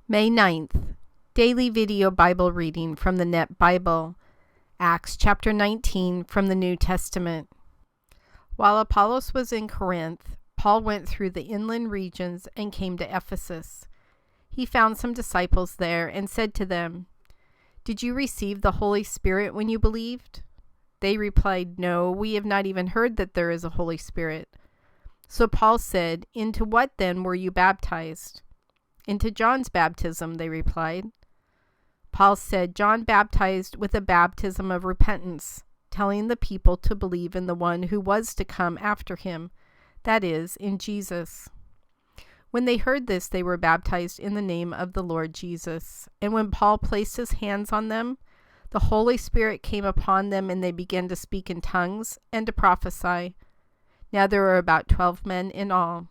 May 9th, Daily Video Bible Reading from the Net Bible, Acts chapter 19 from the New Testament. While Apollos was in Corinth, Paul went through the inland regions and came to Ephesus. He found some disciples there and said to them, "Did you receive the Holy Spirit when you believed?" They replied, "No, we have not even heard that there is a Holy Spirit." So Paul said, "Into what then were you baptized?" "Into John's baptism," they replied. Paul said, "John baptized with a baptism of repentance, telling the people to believe in the one who was to come after him, that is, in Jesus." When they heard this, they were baptized in the name of the Lord Jesus. And when Paul placed his hands on them, the Holy Spirit came upon them, and they began to speak in tongues and to prophesy. Now there were about 12 men in all.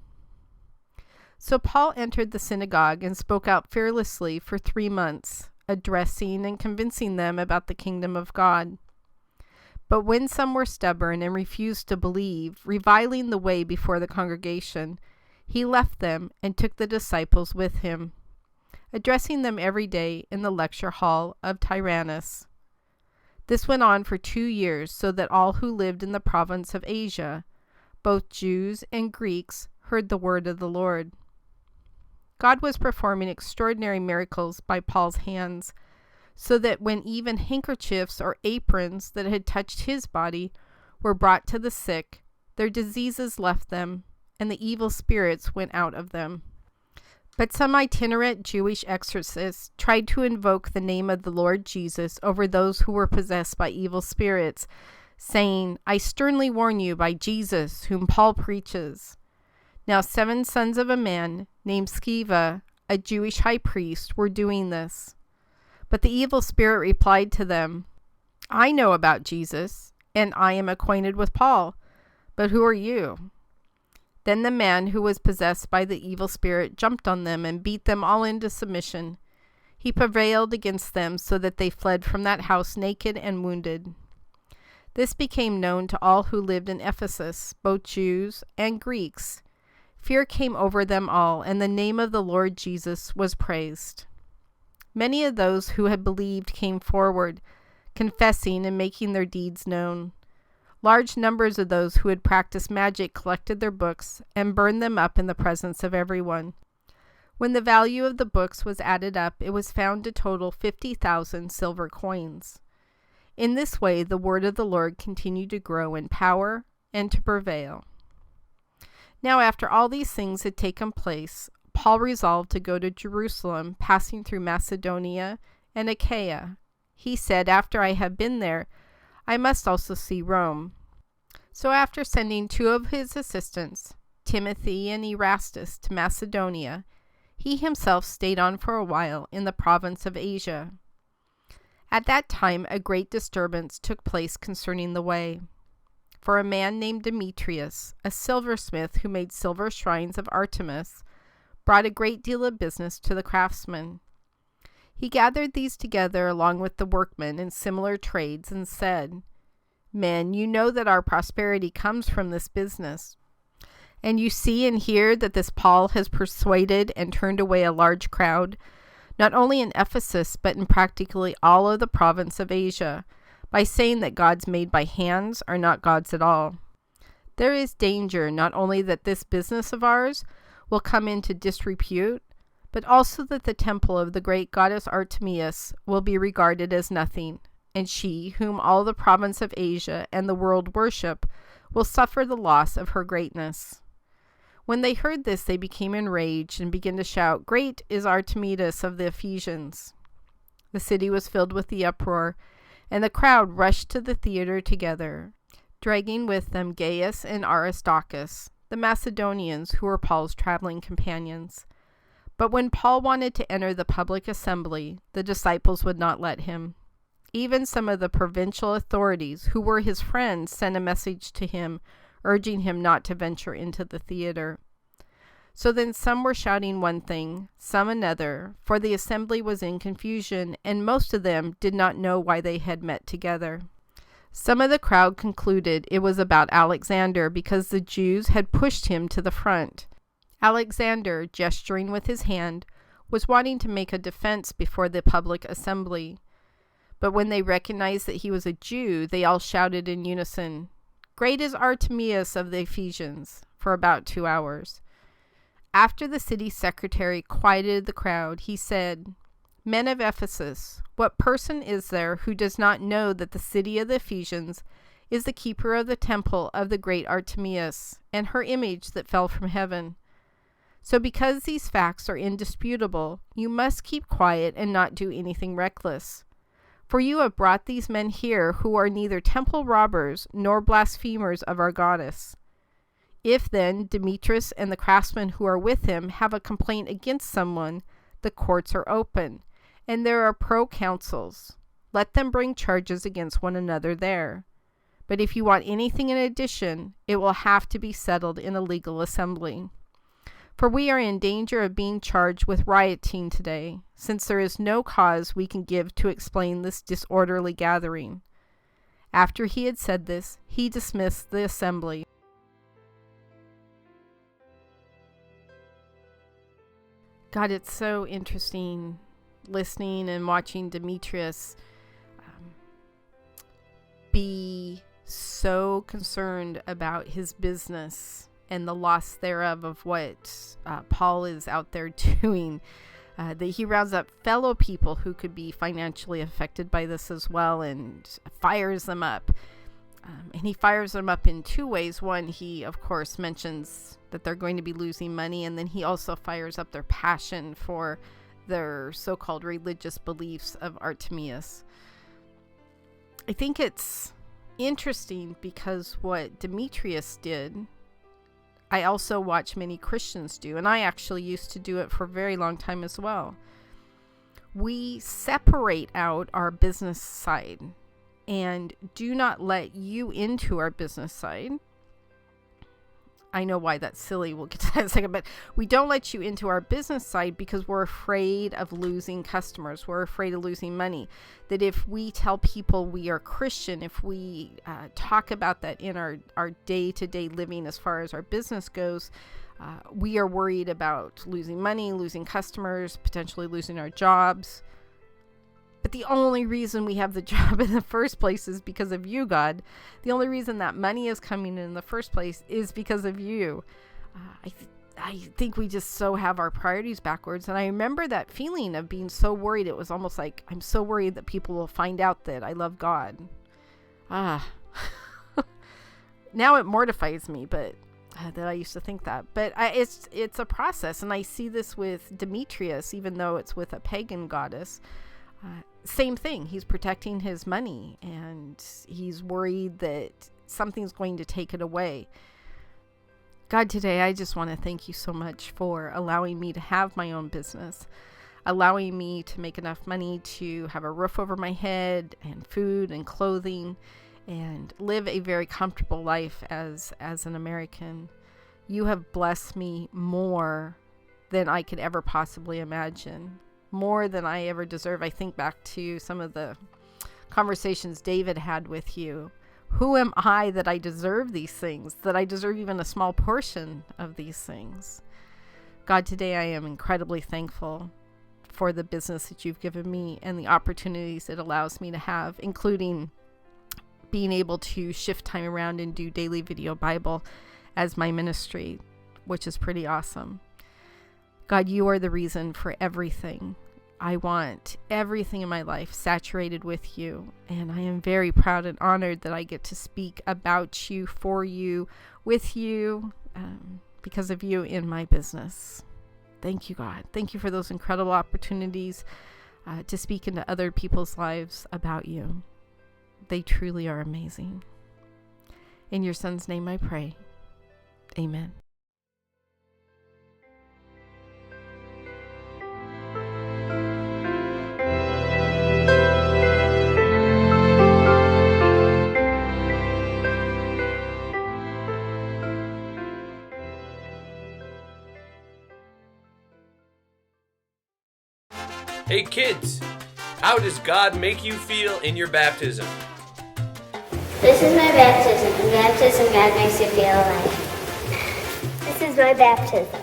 So Paul entered the synagogue and spoke out fearlessly for 3 months, addressing and convincing them about the kingdom of God. But when some were stubborn and refused to believe, reviling the way before the congregation, he left them and took the disciples with him, addressing them every day in the lecture hall of Tyrannus. This went on for 2 years, so that all who lived in the province of Asia, both Jews and Greeks, heard the word of the Lord. God was performing extraordinary miracles by Paul's hands, so that when even handkerchiefs or aprons that had touched his body were brought to the sick, their diseases left them, and the evil spirits went out of them. But some itinerant Jewish exorcists tried to invoke the name of the Lord Jesus over those who were possessed by evil spirits, saying, "I sternly warn you by Jesus, whom Paul preaches." Now 7 sons of a man named Sceva, a Jewish high priest, were doing this. But the evil spirit replied to them, "I know about Jesus, and I am acquainted with Paul, but who are you?" Then the man who was possessed by the evil spirit jumped on them and beat them all into submission. He prevailed against them so that they fled from that house naked and wounded. This became known to all who lived in Ephesus, both Jews and Greeks. Fear came over them all, and the name of the Lord Jesus was praised. Many of those who had believed came forward, confessing and making their deeds known. Large numbers of those who had practiced magic collected their books and burned them up in the presence of everyone. When the value of the books was added up, it was found to total 50,000 silver coins. In this way, the word of the Lord continued to grow in power and to prevail. Now, after all these things had taken place, Paul resolved to go to Jerusalem, passing through Macedonia and Achaia. He said, "After I have been there, I must also see Rome." So after sending 2 of his assistants, Timothy and Erastus, to Macedonia, he himself stayed on for a while in the province of Asia. At that time a great disturbance took place concerning the way. For a man named Demetrius, a silversmith who made silver shrines of Artemis, brought a great deal of business to the craftsmen. He gathered these together along with the workmen in similar trades and said, "Men, you know that our prosperity comes from this business. And you see and hear that this Paul has persuaded and turned away a large crowd, not only in Ephesus, but in practically all of the province of Asia, by saying that gods made by hands are not gods at all. There is danger not only that this business of ours will come into disrepute, but also that the temple of the great goddess Artemis will be regarded as nothing, and she, whom all the province of Asia and the world worship, will suffer the loss of her greatness." When they heard this, they became enraged and began to shout, "Great is Artemis of the Ephesians!" The city was filled with the uproar, and the crowd rushed to the theater together, dragging with them Gaius and Aristarchus, the Macedonians who were Paul's traveling companions. But when Paul wanted to enter the public assembly, the disciples would not let him. Even some of the provincial authorities who were his friends sent a message to him, urging him not to venture into the theater. So then some were shouting one thing, some another, for the assembly was in confusion, and most of them did not know why they had met together. Some of the crowd concluded it was about Alexander because the Jews had pushed him to the front. Alexander, gesturing with his hand, was wanting to make a defense before the public assembly. But when they recognized that he was a Jew, they all shouted in unison, "Great is Artemis of the Ephesians," for about 2 hours. After the city secretary quieted the crowd, he said, "Men of Ephesus, what person is there who does not know that the city of the Ephesians is the keeper of the temple of the great Artemis, and her image that fell from heaven? So because these facts are indisputable, you must keep quiet and not do anything reckless. For you have brought these men here who are neither temple robbers nor blasphemers of our goddess. If then Demetrius and the craftsmen who are with him have a complaint against someone, the courts are open, and there are proconsuls. Let them bring charges against one another there. But if you want anything in addition, it will have to be settled in a legal assembly. For we are in danger of being charged with rioting today, since there is no cause we can give to explain this disorderly gathering." After he had said this, he dismissed the assembly. God, it's so interesting listening and watching Demetrius be so concerned about his business and the loss thereof of what Paul is out there doing, that he rounds up fellow people who could be financially affected by this as well and fires them up. And he fires them up in 2 ways. One, he, of course, mentions that they're going to be losing money, and then he also fires up their passion for their so-called religious beliefs of Artemis. I think it's interesting because what Demetrius did, I also watch many Christians do, and I actually used to do it for a very long time as well. We separate out our business side and do not let you into our business side. I know why that's silly. We'll get to that in a second, but we don't let you into our business side because we're afraid of losing customers. We're afraid of losing money. That if we tell people we are Christian, if we talk about that in our day-to-day living as far as our business goes, we are worried about losing money, losing customers, potentially losing our jobs. But the only reason we have the job in the first place is because of you, God. The only reason that money is coming in the first place is because of you. I think we just so have our priorities backwards. And I remember that feeling of being so worried. It was almost like, I'm so worried that people will find out that I love God. Now it mortifies me, but that I used to think that. But it's a process. And I see this with Demetrius, even though it's with a pagan goddess. Same thing. He's protecting his money and he's worried that something's going to take it away. God, today I just want to thank you so much for allowing me to have my own business, allowing me to make enough money to have a roof over my head and food and clothing and live a very comfortable life as an American. You have blessed me more than I could ever possibly imagine. More than I ever deserve. I think back to some of the conversations David had with you. Who am I that I deserve these things? That I deserve even a small portion of these things? God, today I am incredibly thankful for the business that you've given me and the opportunities it allows me to have, including being able to shift time around and do daily video Bible as my ministry, which is pretty awesome. God, you are the reason for everything. I want everything in my life saturated with you, and I am very proud and honored that I get to speak about you, for you, with you, because of you in my business. Thank you, God. Thank you for those incredible opportunities to speak into other people's lives about you. They truly are amazing. In your Son's name I pray. Amen. Hey kids, how does God make you feel in your baptism? This is my baptism. In baptism, God makes you feel alive. This is my baptism.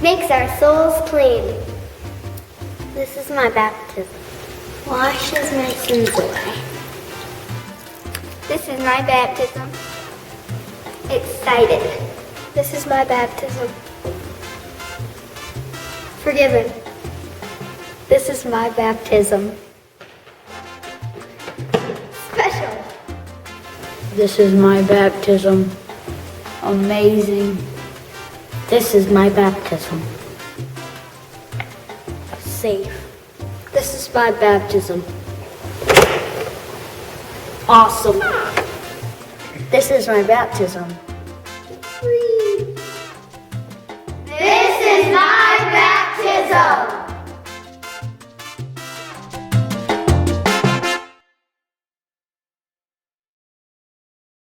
Makes our souls clean. This is my baptism. Washes my sins away. This is my baptism. Excited. This is my baptism. Forgiven. This is my baptism. Special. This is my baptism. Amazing. This is my baptism. Safe. This is my baptism. Awesome. This is my baptism.